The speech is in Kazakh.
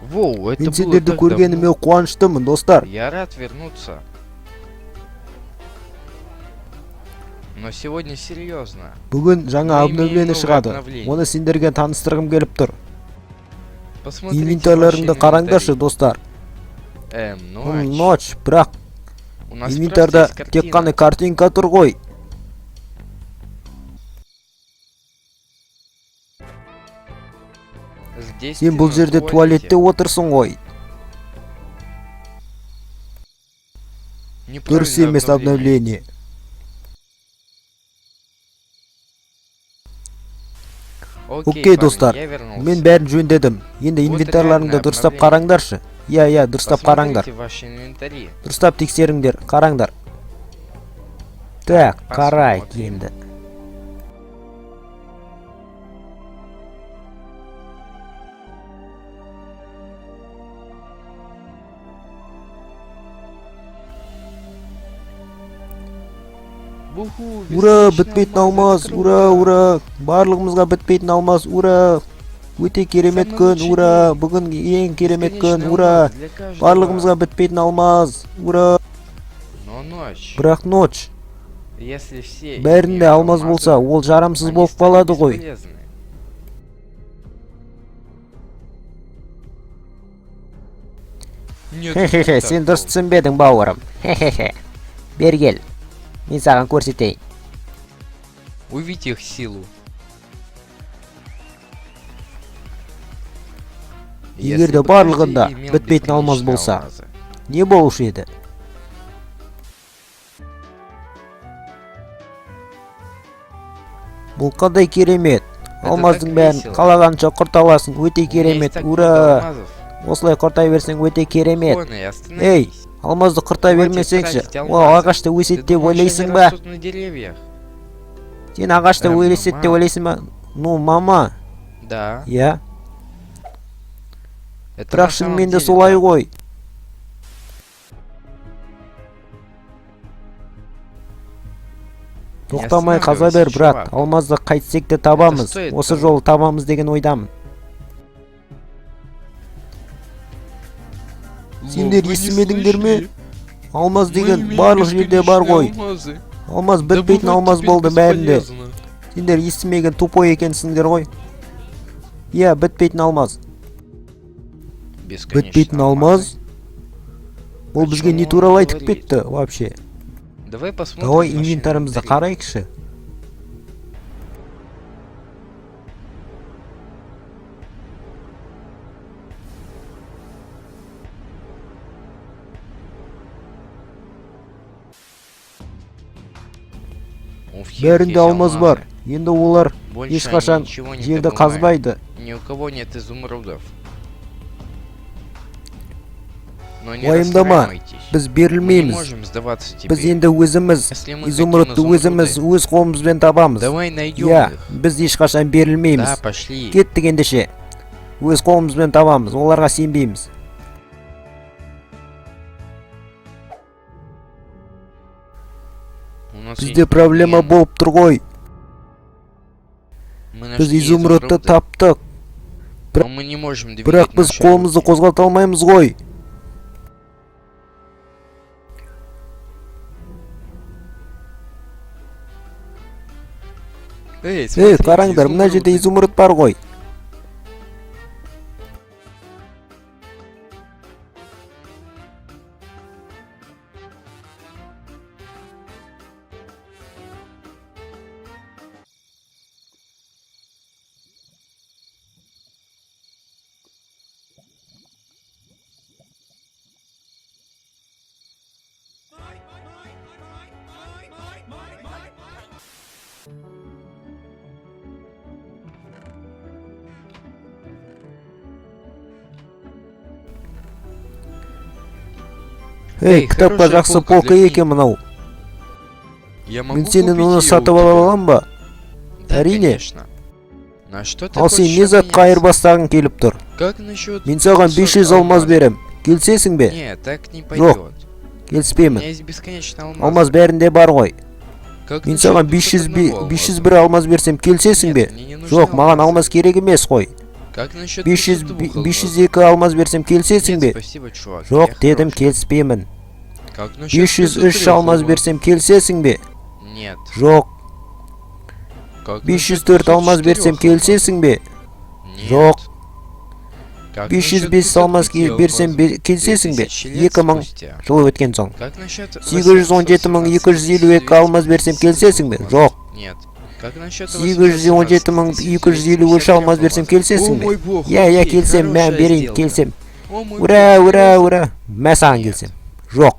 Воу, это Мен было сендерді так көргеніме давно. қуаныштымын, достар. Я рад вернуться. Но сегодня серьезно. Бүгін жаңа Мы имеем обновление новое шығады. обновление. Оны сендерге таныстырғым келіп тұр. Посмотрите Инвентарларыңды ваши қараңдаршы, инвентарь. достар. Ночь. Бірақ У нас инвентарда просто есть тек қана картина. картинка тұр ғой. Здесь Сен ты бұл на жерде туалете. туалетте отырсың ғой. Дұрыс Неправильное емес обновление. Окей, парни, достар. я вернулся. Мен бәрін жөндедім. Енді Вот инвентарларыңды реальное дұрыстап обновление. қараңдаршы. Иә, дұрыстап қараңдар. Посмотрите ваши инвентари. Дұрыстап тексеріңдер, қараңдар. Так, қарайық Посмотрим. енді. Уху, Ура, бесконечный бітпейтін алмаз, алмаз, это ура, круто. ура. Барлығымызға бітпейтін алмаз, ура. Өте керемет Самый күн, лучший ура. день. Бүгін ең керемет күн, Бесконечный ура. алмаз для каждого. Барлығымызға бітпейтін алмаз, ура. Но ночь. Бірақ ноч, Если все бәрінде имеют алмаз алмазы, болса, ол жарамсыз они болып станут қалады ғой. бесполезны. Нет, Хе-хе-хе, не сен так дұрыс түсінбедің, бауырым. Хе-хе-хе. Бер кел. Мен саған көрсетейін. был. Увидь их силу. Егер де Если бы барлығында каждый имел бітпейтін алмаз бесконечные болса, алмазы. не болушы еді? Бұл қандай керемет. Это Алмаздың так бәрін весело. қалағанша құрт аласың, өте У меня есть керемет, так много ура. алмазов. Осылай құртай берсең өте керемет. Конный, Эй, остановись. алмазды құртай Хватит бермесеңші, тратить о, алмазы. ағашта Ты өсет деп думаешь, они ойлайсың ба? растут на деревьях? Сен ағашта өсет деп мама. ойлайсың ба? Ну, мама, Да. иә. Это Бірақ на самом шынымен де деле солай так. ғой. Тоқтамай қаза бер, брат. чувак. Алмазды қайтсек те табамыз. стоит Осы того. жолы табамыз деген ойдамын. Сендер Вы не естімедіңдер ме? слышали? Алмаз Мы деген имеем барлық жерде бар ғой. бесконечные алмазы. Алмаз бітпейтін Добывать алмаз теперь болды бәрінде. бесполезно. Сендер естімеген тупой екенсіңдер ғой. Иә, бітпейтін алмаз. Бесконечные Бітпейтін алмаз? Ол О бізге чём не он туралы айтып говорит? кетті, вообще. Давай посмотрим. Давай наши инвентарымызды инвентари. қарайықшы. У всех Бәрінде есть алмаз алмазы. бар. Енді олар Больше они ешқашан ничего не жерді добывают. қазбайды. Ни у кого нет изумрудов. Но не Уайымдама, расстраивайтесь. біз Мы не берілмейміз. можем сдаваться Біз теперь. енді өзіміз Если мы изумрудты хотим өзіміз изумруды, өз қолымызбен табамыз. давай найдем Иә, их. біз ешқашан Да, берілмейміз. пошли. Кеттік ендеше. Өз қолымызбен табамыз, оларға сенбейміз. У нас Бізде есть проблема проблема. болып тұр ғой. Мы Біз нашли изумрудты изумруды, таптық, но мы не можем двигать бірақ біз наши қолымызды руки. қозғалта алмаймыз ғой. Эй, смотрите, Қараңдар, мына жерде изумруды. изумруд бар ғой. Ей, кітапқа хорошая жақсы полка полка для екен мынау. Я могу Мен сенен купить оны её сатып у ала тебя? аламын ба? Да, Әрине. конечно. На что ты Ал сен хочешь не затқа обменяться? айырбастағың келіп тұр? Как насчет Мен саған 500 алмаз берем. Келісесің бе? Нет, так не пойдет. У Келіспеймін. меня есть бесконечный алмаз. Алмаз бәрінде бар ғой. Как Мен насчет саған 500 одного алмаза? 501 алмаз берсем келісесің бе? Нет, мне не нужны Жоқ, маған алмазы. алмаз керек емес қой. Как насчет 502 алмаз берсем келісесің бе? Спасибо, чувак. Жоқ, я дедім, хороший. келіспеймін. Как насчет 503 алмаз берсем келісесің бе? Нет. Жоқ. Как насчет 504 алмаз берсем 504 келісесің бе? Нет. Жоқ. Как насчет 505 алмаз 505 берсем алмаз? келісесің бе? 2000 лет 2000 спустя. жыл өткен соң. Как насчет 81252 алмаз берсем келісесің бе? Жоқ. Нет. Как насчет 81753 алмаз берсем келісесің бе? О мой бог. Иә, окей, келсем, мен хорошая берейін, сделка. келсем. О мой Ура, бог, ура, хорошая. ура. Мен саған келсем. Жоқ.